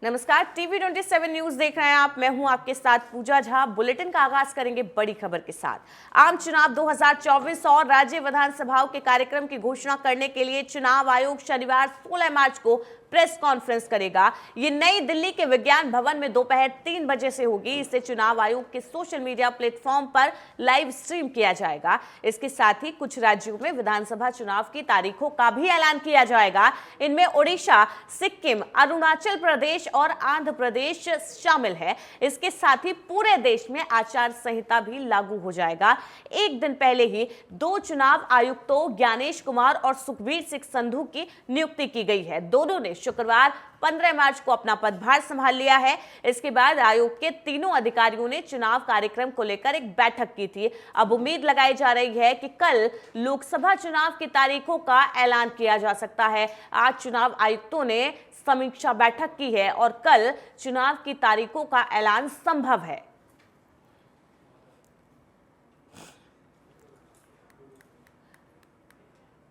नमस्कार, TV 27 news देख रहे हैं आप। मैं हूं आपके साथ पूजा झा। बुलेटिन का आगाज करेंगे बड़ी खबर के साथ। आम चुनाव 2024 और राज्य विधानसभाओं के कार्यक्रम की घोषणा करने के लिए चुनाव आयोग शनिवार 16 मार्च को प्रेस कॉन्फ्रेंस करेगा। ये नई दिल्ली के विज्ञान भवन में दोपहर 3 बजे से होगी। इसे चुनाव आयोग के सोशल मीडिया प्लेटफॉर्म पर लाइव स्ट्रीम किया जाएगा। इसके साथ ही कुछ राज्यों में विधानसभा चुनाव की तारीखों का भी ऐलान किया जाएगा। इनमें ओडिशा, सिक्किम, अरुणाचल प्रदेश और आंध्र प्रदेश शामिल है। इसके साथ ही पूरे देश में आचार संहिता भी लागू हो जाएगा। एक दिन पहले ही 2 चुनाव आयुक्तों ज्ञानेश कुमार और सुखबीर सिंह संधू की नियुक्ति की गई है। दोनों ने शुक्रवार 15 मार्च को अपना पदभार संभाल लिया है। इसके बाद आयोग के तीनों अधिकारियों ने चुनाव कार्यक्रम को लेकर एक बैठक की थी। अब उम्मीद लगाई जा रही है कि कल लोकसभा चुनाव की तारीखों का ऐलान किया जा सकता है। आज चुनाव आयुक्तों ने समीक्षा बैठक की है और कल चुनाव की तारीखों का ऐलान संभव है।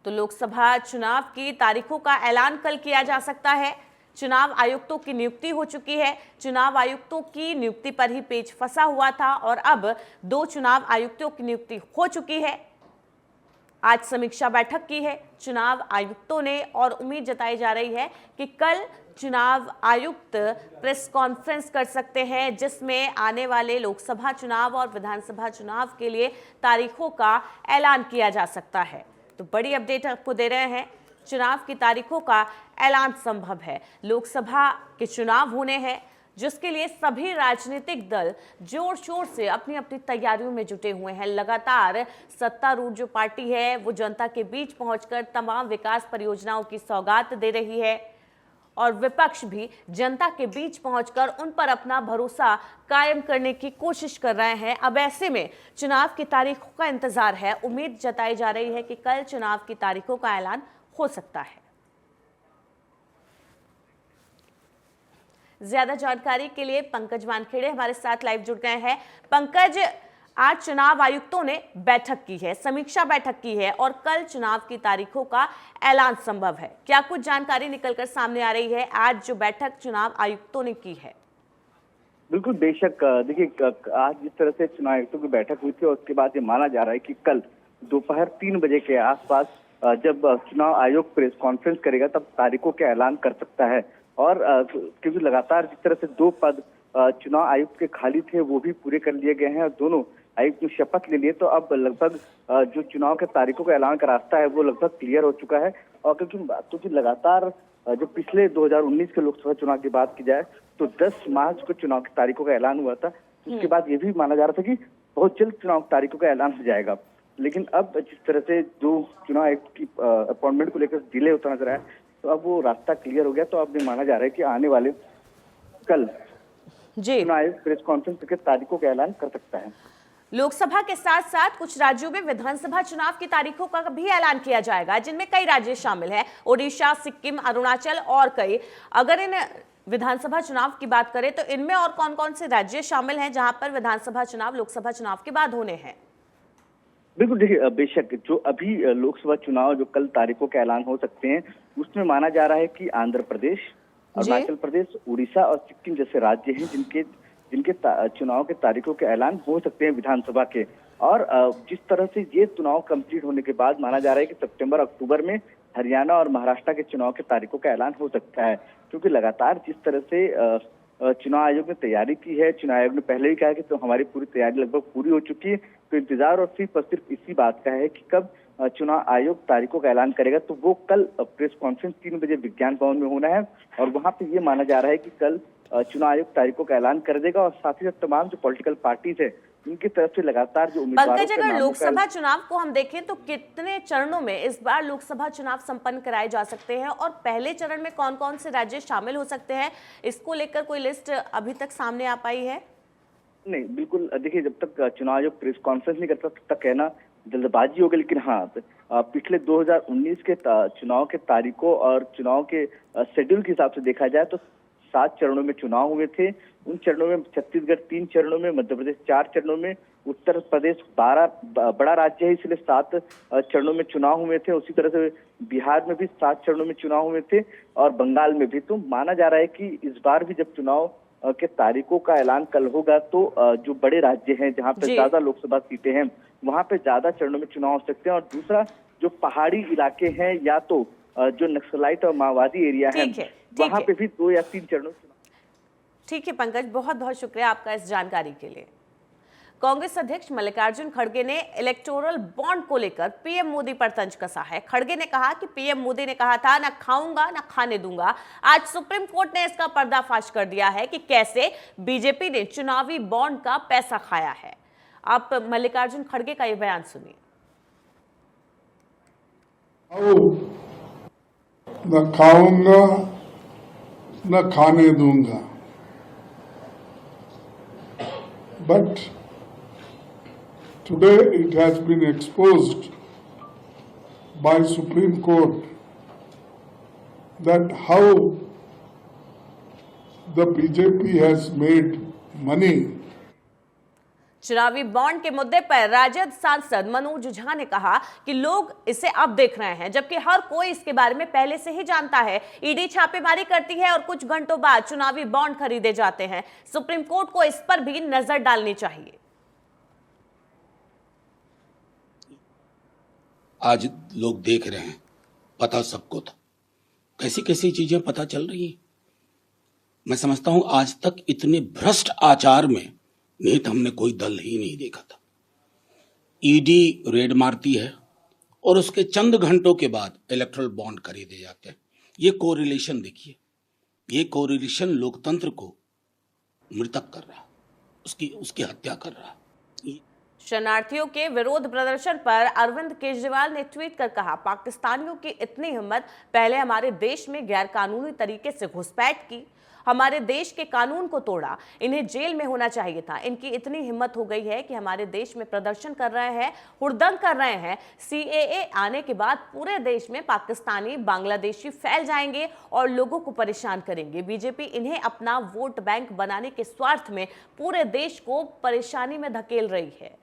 तो लोकसभा चुनाव की तारीखों का ऐलान कल किया जा सकता है। चुनाव आयुक्तों की नियुक्ति हो चुकी है। चुनाव आयुक्तों की नियुक्ति पर ही पेच फंसा हुआ था और अब 2 चुनाव आयुक्तों की नियुक्ति हो चुकी है। आज समीक्षा बैठक की है चुनाव आयुक्तों ने और उम्मीद जताई जा रही है कि कल चुनाव आयुक्त प्रेस कॉन्फ्रेंस कर सकते हैं, जिसमें आने वाले लोकसभा चुनाव और विधानसभा चुनाव के लिए तारीखों का ऐलान किया जा सकता है। तो बड़ी अपडेट आपको दे रहे हैं। चुनाव की तारीखों का ऐलान संभव है। लोकसभा के चुनाव होने हैं, जिसके लिए सभी राजनीतिक दल जोर शोर से अपनी अपनी तैयारियों में जुटे हुए हैं। लगातार सत्तारूढ़ जो पार्टी है वो जनता के बीच पहुंचकर तमाम विकास परियोजनाओं की सौगात दे रही है और विपक्ष भी जनता के बीच पहुंचकर उन पर अपना भरोसा कायम करने की कोशिश कर रहे हैं। अब ऐसे में चुनाव की तारीखों का इंतजार है। उम्मीद जताई जा रही है कि कल चुनाव की तारीखों का ऐलान हो सकता है। ज्यादा जानकारी के लिए पंकज वानखेड़े हमारे साथ लाइव जुड़ गए हैं। पंकज, आज चुनाव आयुक्तों ने बैठक की है, समीक्षा बैठक की है और कल चुनाव की तारीखों का ऐलान संभव है। क्या कुछ जानकारी निकलकर सामने आ रही है आज जो बैठक चुनाव आयुक्तों ने की है? बिल्कुल, बेशक। देखिए, आज जिस तरह से चुनाव आयुक्तों की बैठक हुई थी और उसके बाद ये माना जा रहा है कि कल दोपहर 3 बजे के आसपास जब चुनाव आयोग प्रेस कॉन्फ्रेंस करेगा तब तारीखों का ऐलान कर सकता है। और क्योंकि लगातार जिस तरह से 2 पद चुनाव आयुक्त के खाली थे वो भी पूरे कर लिए गए हैं और दोनों आयुक्त ने शपथ ले लिए, तो अब लगभग जो चुनाव के तारीखों का ऐलान का रास्ता है वो लगभग क्लियर हो चुका है। और क्योंकि लगातार जो पिछले 2019 के लोकसभा चुनाव की बात की जाए तो 10 मार्च को चुनाव की तारीखों का ऐलान हुआ था। उसके बाद ये भी माना जा रहा था कि बहुत जल्द चुनाव की तारीखों का ऐलान हो जाएगा। लेकिन अब जिस तरह से जो चुनाव आयुक्त की अपॉइंटमेंट को लेकर डिले होता नजर आया तो अब वो रास्ता क्लियर हो गया। तो अब ये माना जा रहा है कि आने वाले कल चुनाव आयोग प्रेस कॉन्फ्रेंस करके तारीखों का ऐलान कर सकता है। लोकसभा के साथ साथ कुछ राज्यों में विधानसभा चुनाव की तारीखों का भी ऐलान किया जाएगा, जिनमें कई राज्य शामिल हैं, ओडिशा, सिक्किम, अरुणाचल और कई। अगर इन विधानसभा चुनाव की बात करें तो इनमें और कौन कौन से राज्य शामिल हैं जहां पर विधानसभा चुनाव लोकसभा चुनाव के बाद होने हैं? बिल्कुल, देखिए, बेशक जो अभी लोकसभा चुनाव जो कल तारीखों के ऐलान हो सकते हैं उसमें माना जा रहा है कि आंध्र प्रदेश, अरुणाचल प्रदेश, उड़ीसा और सिक्किम जैसे राज्य हैं जिनके चुनाव के तारीखों के ऐलान हो सकते हैं विधानसभा के। और जिस तरह से ये चुनाव कंप्लीट होने के बाद माना जा रहा है कि सितंबर अक्टूबर में हरियाणा और महाराष्ट्र के चुनाव के तारीखों का ऐलान हो सकता है। क्योंकि लगातार जिस तरह से चुनाव आयोग ने तैयारी की है, चुनाव आयोग ने पहले ही कहा है कि तो हमारी पूरी तैयारी लगभग पूरी हो चुकी है, तो इंतजार और सिर्फ इसी बात का है कि कब चुनाव आयोग तारीखों का ऐलान करेगा। तो वो कल प्रेस कॉन्फ्रेंस 3 बजे विज्ञान भवन में होना है और वहां पे ये माना जा रहा है कि कल चुनाव आयोग तारीखों का ऐलान कर देगा। और साथ ही साथ तमाम जो पॉलिटिकल पार्टीज है उनकी तरफ से लगातार जो उम्मीदवारों पंकज, अगर लोकसभा चुनाव को हम देखें तो कितने चरणों में इस बार लोकसभा चुनाव संपन्न कराए जा सकते हैं और पहले चरण में कौन कौन से राज्य शामिल हो सकते हैं, इसको लेकर कोई लिस्ट अभी तक सामने आ पाई है? नहीं, बिल्कुल। देखिए, जब तक चुनाव आयोग प्रेस कॉन्फ्रेंस नहीं करता तब तक कहना जल्दबाजी होगी। लेकिन हाँ, पिछले 2019 के चुनाव के तारीखों और चुनाव के शेड्यूल के हिसाब से देखा जाए तो 7 चरणों में चुनाव हुए थे। उन चरणों में छत्तीसगढ़ 3 चरणों में, मध्य प्रदेश 4 चरणों में, उत्तर प्रदेश 12 बड़ा राज्य है इसलिए 7 चरणों में चुनाव हुए थे। उसी तरह से बिहार में भी 7 चरणों में चुनाव हुए थे और बंगाल में भी। तो माना जा रहा है कि इस बार भी जब चुनाव के तारीखों का ऐलान कल होगा तो जो बड़े राज्य हैं जहां पर ज्यादा लोकसभा सीटें हैं वहां पे ज्यादा चरणों में चुनाव हो सकते हैं। और दूसरा, जो पहाड़ी इलाके हैं या तो जो नक्सलाइट और माओवादी एरिया है वहां पे भी 2 या 3 चरणों में। ठीक है पंकज, बहुत बहुत शुक्रिया आपका इस जानकारी के लिए। कांग्रेस अध्यक्ष मल्लिकार्जुन खड़गे ने इलेक्टोरल बॉन्ड को लेकर पीएम मोदी पर तंज कसा है। खड़गे ने कहा कि पीएम मोदी ने कहा था, ना खाऊंगा ना खाने दूंगा। आज सुप्रीम कोर्ट ने इसका पर्दाफाश कर दिया है कि कैसे बीजेपी ने चुनावी बॉन्ड का पैसा खाया है। आप मल्लिकार्जुन खड़गे का यह बयान सुनिए। न खाऊंगा न खाने दूंगा, but today it has been exposed by Supreme Court that how the BJP has made money. चुनावी बॉन्ड के मुद्दे पर राजद सांसद मनोज झा ने कहा कि लोग इसे अब देख रहे हैं, जबकि हर कोई इसके बारे में पहले से ही जानता है। ईडी छापेमारी करती है और कुछ घंटों बाद चुनावी बॉन्ड खरीदे जाते हैं। सुप्रीम कोर्ट को इस पर भी नजर डालनी चाहिए। आज लोग देख रहे हैं, पता सबको था, कैसी कैसी चीजें पता चल रही हैं। मैं समझता हूं आज तक इतने भ्रष्ट आचार में निहित हमने कोई दल ही नहीं देखा था। ईडी रेड मारती है और उसके चंद घंटों के बाद इलेक्टोरल बॉन्ड खरीदे जाते हैं। ये कोरिलेशन देखिए, ये कोरिलेशन लोकतंत्र को मृतक कर रहा, उसकी हत्या कर रहा। शरणार्थियों के विरोध प्रदर्शन पर अरविंद केजरीवाल ने ट्वीट कर कहा, पाकिस्तानियों की इतनी हिम्मत, पहले हमारे देश में गैर कानूनी तरीके से घुसपैठ की, हमारे देश के कानून को तोड़ा, इन्हें जेल में होना चाहिए था। इनकी इतनी हिम्मत हो गई है कि हमारे देश में प्रदर्शन कर रहे हैं, हुड़दंग कर रहे हैं। सीएए आने के बाद पूरे देश में पाकिस्तानी, बांग्लादेशी फैल जाएंगे और लोगों को परेशान करेंगे। बीजेपी इन्हें अपना वोट बैंक बनाने के स्वार्थ में पूरे देश को परेशानी में धकेल रही है।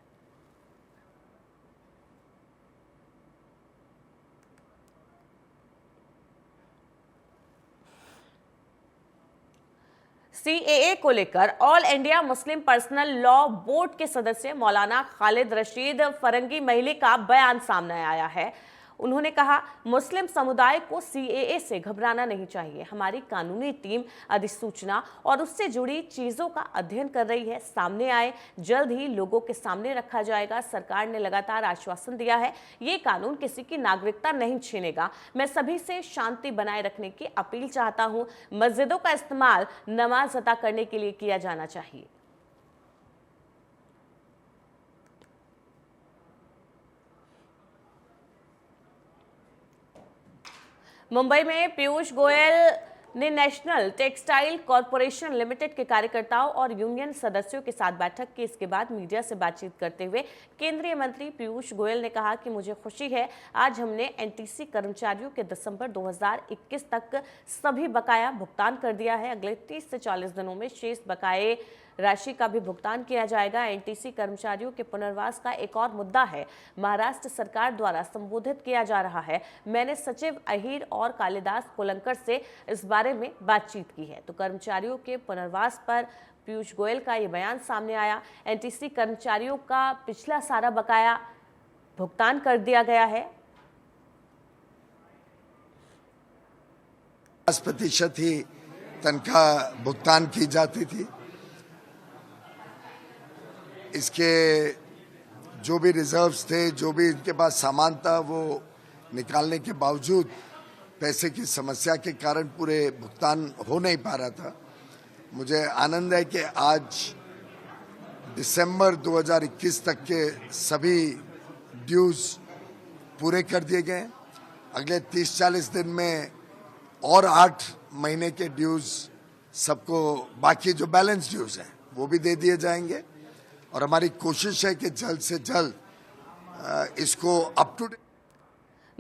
सीएए को लेकर all India Muslim personal law board के सदस्य मौलाना खालिद रशीद फरंगी महली का बयान सामने आया है। उन्होंने कहा, मुस्लिम समुदाय को सीएए से घबराना नहीं चाहिए। हमारी कानूनी टीम अधिसूचना और उससे जुड़ी चीजों का अध्ययन कर रही है, सामने आए, जल्द ही लोगों के सामने रखा जाएगा। सरकार ने लगातार आश्वासन दिया है, ये कानून किसी की नागरिकता नहीं छीनेगा। मैं सभी से शांति बनाए रखने की अपील चाहता हूं। मस्जिदों का इस्तेमाल नमाज अदा करने के लिए किया जाना चाहिए। मुंबई में पीयूष गोयल ने नेशनल टेक्सटाइल कॉरपोरेशन लिमिटेड के कार्यकर्ताओं और यूनियन सदस्यों के साथ बैठक की। इसके बाद मीडिया से बातचीत करते हुए केंद्रीय मंत्री पीयूष गोयल ने कहा कि मुझे खुशी है, आज हमने एनटीसी कर्मचारियों के दिसंबर 2021 तक सभी बकाया भुगतान कर दिया है। अगले 30 से 40 दिनों में शेष बकाये राशि का भी भुगतान किया जाएगा। एनटीसी कर्मचारियों के पुनर्वास का एक और मुद्दा है, महाराष्ट्र सरकार द्वारा संबोधित किया जा रहा है। मैंने सचिव अहीर और कालिदास कोलंकर से इस बारे में बातचीत की है। तो कर्मचारियों के पुनर्वास पर पीयूष गोयल का ये बयान सामने आया। एनटीसी कर्मचारियों का पिछला सारा बकाया भुगतान कर दिया गया है। 50% ही तनख्वाह भुगतान की जाती थी। इसके जो भी रिजर्व्स थे, जो भी इनके पास सामान था, वो निकालने के बावजूद पैसे की समस्या के कारण पूरे भुगतान हो नहीं पा रहा था। मुझे आनंद है कि आज दिसंबर 2021 तक के सभी ड्यूज पूरे कर दिए गए। अगले 30-40 दिन में और 8 महीने के ड्यूज सबको, बाकी जो बैलेंस ड्यूज हैं वो भी दे दिए जाएंगे। और हमारी कोशिश है कि जल्द से जल्द इसको अप टू डेट।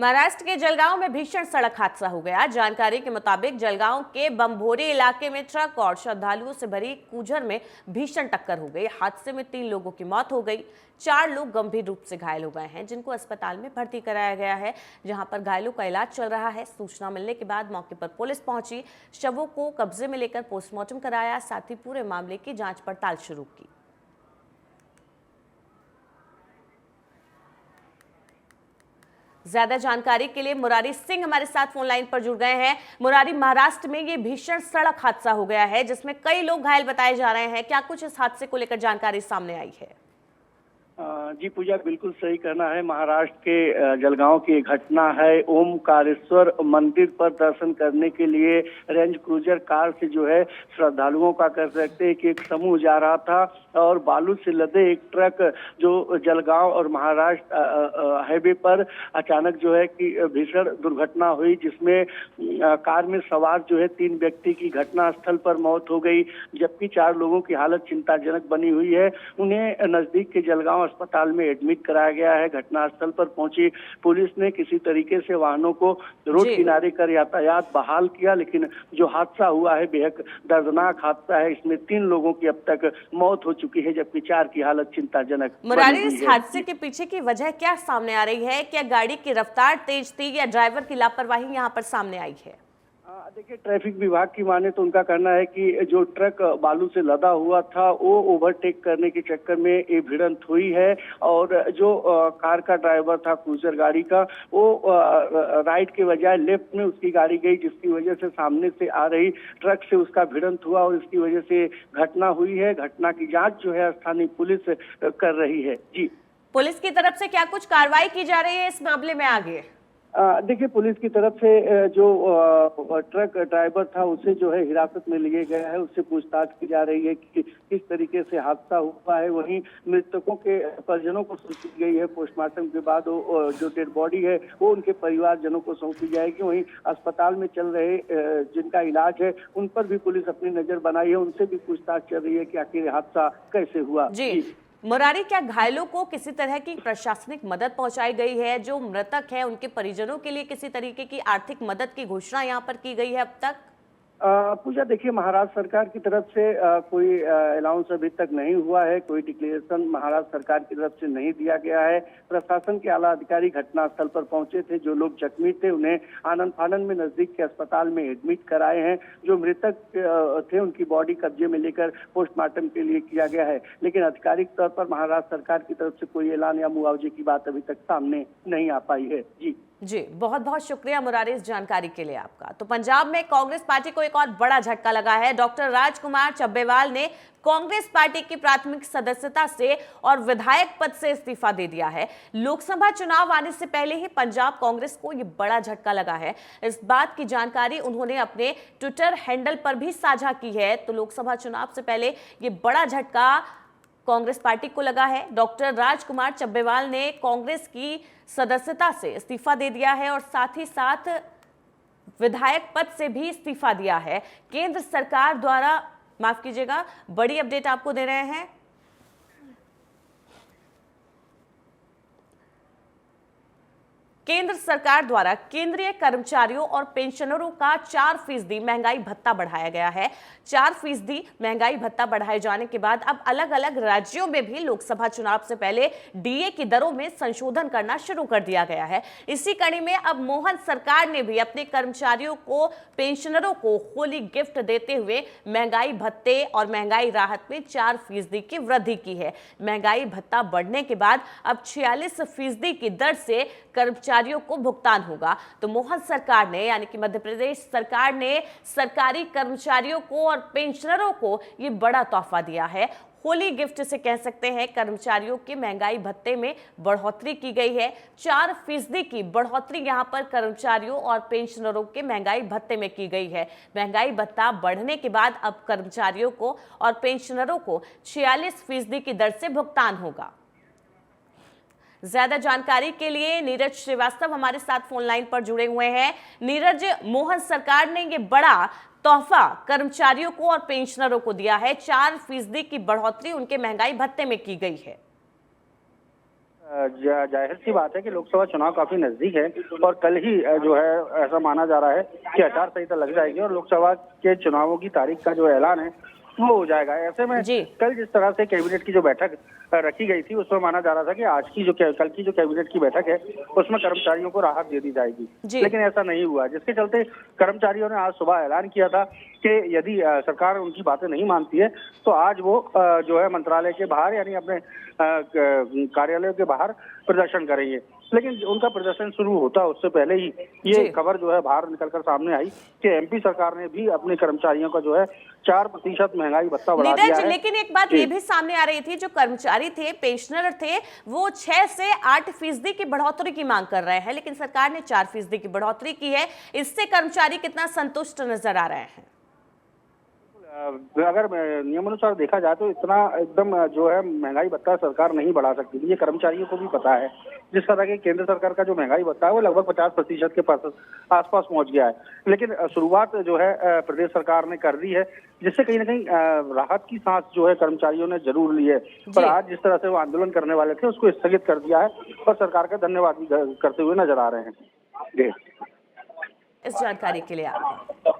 महाराष्ट्र के जलगांव में भीषण सड़क हादसा हो गया। जानकारी के मुताबिक जलगांव के बम्भोरी इलाके में ट्रक और श्रद्धालुओं से भरी कूझर में भीषण टक्कर हो गई। हादसे में 3 लोगों की मौत हो गई, 4 लोग गंभीर रूप से घायल हो गए हैं, जिनको अस्पताल में भर्ती कराया गया है, जहां पर घायलों का इलाज चल रहा है। सूचना मिलने के बाद मौके पर पुलिस पहुंची, शवों को कब्जे में लेकर पोस्टमार्टम कराया, साथ ही पूरे मामले की जांच पड़ताल शुरू की। ज्यादा जानकारी के लिए मुरारी सिंह हमारे साथ फोन लाइन पर जुड़ गए हैं। मुरारी, महाराष्ट्र में ये भीषण सड़क हादसा हो गया है जिसमें कई लोग घायल बताए जा रहे हैं, क्या कुछ इस हादसे को लेकर जानकारी सामने आई है? जी पूजा, बिल्कुल सही कहना है। महाराष्ट्र के जलगांव की एक घटना है। ओमकारेश्वर मंदिर पर दर्शन करने के लिए रेंज क्रूजर कार से जो है श्रद्धालुओं का कह सकते हैं कि एक समूह जा रहा था और बालू से लदे एक ट्रक जो जलगांव और महाराष्ट्र हाईवे पर अचानक जो है कि भीषण दुर्घटना हुई, जिसमें कार में सवार जो है 3 व्यक्ति की घटनास्थल पर मौत हो गई, जबकि 4 लोगों की हालत चिंताजनक बनी हुई है। उन्हें नजदीक के जलगांव अस्पताल में एडमिट कराया गया है। घटनास्थल पर पहुंची पुलिस ने किसी तरीके से वाहनों को रोड किनारे कर यातायात बहाल किया, लेकिन जो हादसा हुआ है बेहद दर्दनाक हादसा है। इसमें 3 लोगों की अब तक मौत हो चुकी है, जबकि 4 की हालत चिंताजनक। मुरारी, इस हादसे के पीछे की वजह क्या सामने आ रही है? क्या गाड़ी की रफ्तार तेज थी या ड्राइवर की लापरवाही यहाँ पर सामने आई है? देखिए, ट्रैफिक विभाग की माने तो उनका कहना है कि जो ट्रक बालू से लदा हुआ था वो ओवरटेक करने के चक्कर में ये भिड़ंत हुई है, और जो कार का ड्राइवर था क्रूजर गाड़ी का, वो राइट के बजाय लेफ्ट में उसकी गाड़ी गई, जिसकी वजह से सामने से आ रही ट्रक से उसका भिड़ंत हुआ और इसकी वजह से घटना हुई है। घटना की जांच जो है स्थानीय पुलिस कर रही है। जी, पुलिस की तरफ से क्या कुछ कार्रवाई की जा रही है इस मामले में आगे? देखिए, पुलिस की तरफ से जो ट्रक ड्राइवर था उसे जो है हिरासत में लिया गया है, उससे पूछताछ की जा रही है कि किस तरीके से हादसा हुआ है। वहीं मृतकों के परिजनों को सौंपी गई है। पोस्टमार्टम के बाद जो डेड बॉडी है वो उनके परिवारजनों को सौंपी जाएगी। वहीं अस्पताल में चल रहे जिनका इलाज है उन पर भी पुलिस अपनी नजर बनाई है, उनसे भी पूछताछ चल रही है कि आखिर हादसा कैसे हुआ। जी मुरारी, क्या घायलों को किसी तरह की प्रशासनिक मदद पहुंचाई गई है? जो मृतक है उनके परिजनों के लिए किसी तरीके की आर्थिक मदद की घोषणा यहां पर की गई है अब तक? पूजा, देखिए, महाराष्ट्र सरकार की तरफ से कोई अनाउंस अभी तक नहीं हुआ है, कोई डिक्लेरेशन महाराष्ट्र सरकार की तरफ से नहीं दिया गया है। प्रशासन के आला अधिकारी घटनास्थल पर पहुंचे थे। जो लोग जख्मी थे उन्हें आनंद फानन में नजदीक के अस्पताल में एडमिट कराए हैं। जो मृतक थे उनकी बॉडी कब्जे में लेकर पोस्टमार्टम के लिए किया गया है, लेकिन आधिकारिक तौर पर महाराष्ट्र सरकार की तरफ से कोई ऐलान या मुआवजे की बात अभी तक सामने नहीं आ पाई है। जी, बहुत बहुत शुक्रिया मुरारी इस जानकारी के लिए आपका। तो पंजाब में कांग्रेस पार्टी को एक और बड़ा झटका लगा है। डॉक्टर राजकुमार चब्बेवाल ने कांग्रेस पार्टी की प्राथमिक सदस्यता से और विधायक पद से इस्तीफा दे दिया है। लोकसभा चुनाव आने से पहले ही पंजाब कांग्रेस को ये बड़ा झटका लगा है। इस बात की जानकारी उन्होंने अपने ट्विटर हैंडल पर भी साझा की है। तो लोकसभा चुनाव से पहले ये बड़ा झटका कांग्रेस पार्टी को लगा है। डॉक्टर राजकुमार चब्बेवाल ने कांग्रेस की सदस्यता से इस्तीफा दे दिया है और साथ ही साथ विधायक पद से भी इस्तीफा दिया है। केंद्र सरकार द्वारा, माफ कीजिएगा, बड़ी अपडेट आपको दे रहे हैं। केंद्र सरकार द्वारा केंद्रीय कर्मचारियों और पेंशनरों का 4% महंगाई भत्ता बढ़ाया गया है। 4% महंगाई भत्ता बढ़ाए जाने के बाद अब अलग अलग राज्यों में भी लोकसभा चुनाव से पहले डीए की दरों में संशोधन करना शुरू कर दिया गया है। इसी कड़ी में अब मोहन सरकार ने भी अपने कर्मचारियों को, पेंशनरों को होली गिफ्ट देते हुए महंगाई भत्ते और महंगाई राहत में 4% की वृद्धि की है। महंगाई भत्ता बढ़ने के बाद अब 46% की दर से कर्मचारियों को भुगतान होगा। तो मोहन सरकार ने, यानी कि मध्य प्रदेश सरकार ने सरकारी कर्मचारियों को और पेंशनरों को ये बड़ा तोहफा दिया है। होली गिफ्ट से कह सकते हैं। कर्मचारियों के महंगाई भत्ते में बढ़ोतरी की गई है। 4% की बढ़ोतरी यहां पर कर्मचारियों और पेंशनरों के महंगाई भत्ते में की गई है। महंगाई भत्ता बढ़ने के बाद अब कर्मचारियों को और पेंशनरों को 46% की दर से भुगतान होगा। ज्यादा जानकारी के लिए नीरज श्रीवास्तव हमारे साथ फोन लाइन पर जुड़े हुए हैं। नीरज, मोहन सरकार ने ये बड़ा तोहफा कर्मचारियों को और पेंशनरों को दिया है। 4% की बढ़ोतरी उनके महंगाई भत्ते में की गई है। जाहिर सी बात है कि लोकसभा चुनाव काफी नजदीक है और कल ही जो है ऐसा माना जा रहा है कि आचार संहिता लग जाएगी और लोकसभा के चुनावों की तारीख का जो ऐलान है वो हो जाएगा। ऐसे में जी। कल जिस तरह से कैबिनेट की जो बैठक रखी गई थी उसमें माना जा रहा था कि कल की जो कैबिनेट की बैठक है उसमें कर्मचारियों को राहत दे दी जाएगी, लेकिन ऐसा नहीं हुआ, जिसके चलते कर्मचारियों ने आज सुबह ऐलान किया था कि यदि सरकार उनकी बातें नहीं मानती है तो आज वो जो है मंत्रालय के बाहर यानी अपने कार्यालयों के बाहर प्रदर्शन करेंगे। लेकिन उनका प्रदर्शन शुरू होता उससे पहले ही ये खबर जो है बाहर निकलकर सामने आई कि एमपी सरकार ने भी अपने कर्मचारियों का जो है 4% महंगाई भत्ता बढ़ा दिया है। लेकिन एक बात ये भी सामने आ रही थी, जो कर्मचारी थे, पेंशनर थे, वो 6 से 8% की बढ़ोतरी की मांग कर रहे हैं, लेकिन सरकार ने 4% की बढ़ोतरी की है। इससे कर्मचारी कितना संतुष्ट नजर आ रहे हैं? अगर नियमानुसार देखा जाए तो इतना एकदम जो है महंगाई भत्ता सरकार नहीं बढ़ा सकती थी, ये कर्मचारियों को भी पता है। जिस तरह के केंद्र सरकार का जो महंगाई भत्ता है वो लगभग 50% के आसपास पहुंच गया है, लेकिन शुरुआत जो है प्रदेश सरकार ने कर दी है, जिससे कहीं ना कहीं राहत की सांस जो है कर्मचारियों ने जरूर ली है। पर आज जिस तरह से वो आंदोलन करने वाले थे उसको स्थगित कर दिया है और सरकार का धन्यवाद भी करते हुए नजर आ रहे हैं। इस जानकारी के लिए आपका।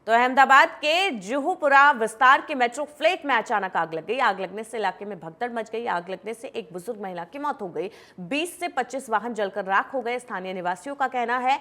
तो अहमदाबाद के जुहूपुरा विस्तार के मेट्रो फ्लैट में अचानक आग लग गई। आग लगने से इलाके में भगदड़ मच गई। आग लगने से एक बुजुर्ग महिला की मौत हो गई। 20 से 25 वाहन जलकर राख हो गए। स्थानीय निवासियों का कहना है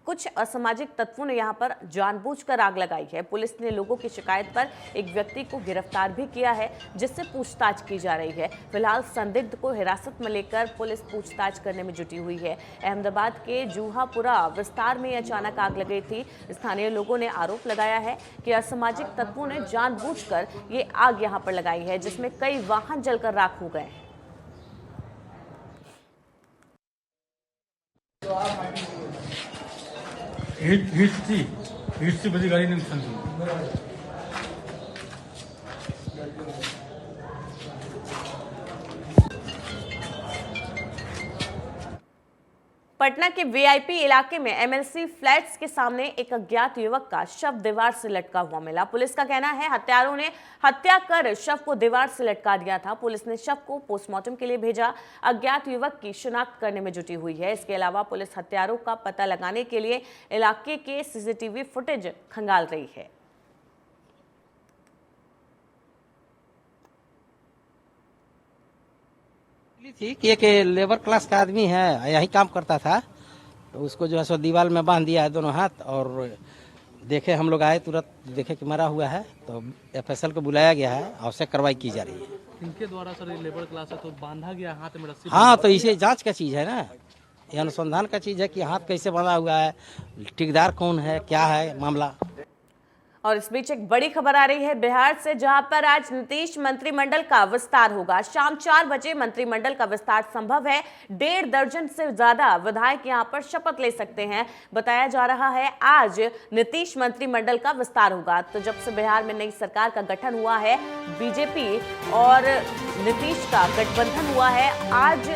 कुछ असामाजिक तत्वों ने यहां पर जानबूझकर आग लगाई है। पुलिस ने लोगों की शिकायत पर एक व्यक्ति को गिरफ्तार भी किया है, जिससे पूछताछ की जा रही है। फिलहाल संदिग्ध को हिरासत में लेकर पुलिस पूछताछ करने में जुटी हुई है। अहमदाबाद के जुहापुरा विस्तार में अचानक आग लग गई थी। स्थानीय लोगों ने आरोप लगाया है कि असामाजिक तत्वों ने जानबूझकर ये आग यहां पर लगाई है, जिसमें कई वाहन जलकर राख हो गए हैं। हीटची बड़ी गाड़ी ने नुकसान किया। पटना के वीआईपी इलाके में एमएलसी फ्लैट्स के सामने एक अज्ञात युवक का शव दीवार से लटका हुआ मिला। पुलिस का कहना है हत्यारों ने हत्या कर शव को दीवार से लटका दिया था। पुलिस ने शव को पोस्टमार्टम के लिए भेजा। अज्ञात युवक की शिनाख्त करने में जुटी हुई है। इसके अलावा पुलिस हत्यारों का पता लगाने के लिए इलाके के सीसीटीवी फुटेज खंगाल रही है। थी कि एक लेबर क्लास का आदमी है, यही काम करता था, तो उसको जो है सो दीवार में बांध दिया है दोनों हाथ, और देखे हम लोग आए, तुरंत देखे कि मरा हुआ है, तो एफएसएल को बुलाया गया है, आवश्यक कार्रवाई की जा रही है। इनके द्वारा सर ये लेबर क्लास है तो बांधा गया हाथ में रस्सी? हाँ, तो इसे जांच का चीज है ना, ये अनुसंधान का चीज है कि हाथ कैसे बांधा हुआ है, ठेकेदार कौन है, क्या है मामला। और इस बीच एक बड़ी खबर आ रही है बिहार से, जहां पर आज नीतीश मंत्रिमंडल का विस्तार होगा। शाम 4 बजे मंत्रिमंडल का विस्तार संभव है। 1.5 दर्जन से ज्यादा विधायक यहां पर शपथ ले सकते हैं। बताया जा रहा है आज नीतीश मंत्रिमंडल का विस्तार होगा। तो जब से बिहार में नई सरकार का गठन हुआ है, बीजेपी और नीतीश का गठबंधन हुआ है, आज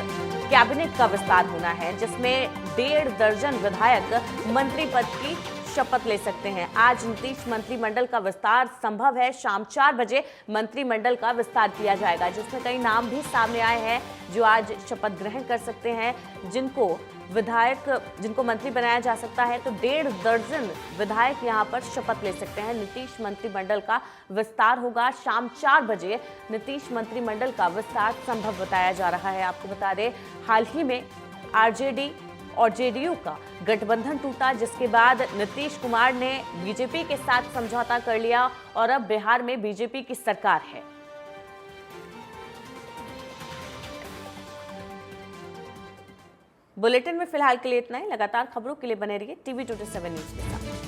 कैबिनेट का विस्तार होना है, जिसमें 1.5 दर्जन विधायक मंत्री पद की शपथ ले सकते हैं। आज नीतीश मंत्रिमंडल का विस्तार संभव है। शाम 4 बजे मंत्रिमंडल का विस्तार किया जाएगा, जिसमें कई नाम भी सामने आए हैं जो आज शपथ ग्रहण कर सकते हैं, जिनको मंत्री बनाया जा सकता है। तो 1.5 दर्जन विधायक यहां पर शपथ ले सकते हैं। नीतीश मंत्रिमंडल का विस्तार होगा शाम 4 बजे। नीतीश मंत्रिमंडल का विस्तार संभव बताया जा रहा है। आपको बता दें, हाल ही में आरजेडी और जेडीयू का गठबंधन टूटा, जिसके बाद नीतीश कुमार ने बीजेपी के साथ समझौता कर लिया और अब बिहार में बीजेपी की सरकार है। बुलेटिन में फिलहाल के लिए इतना ही। लगातार खबरों के लिए बने रहिए टीवी 27 न्यूज के साथ।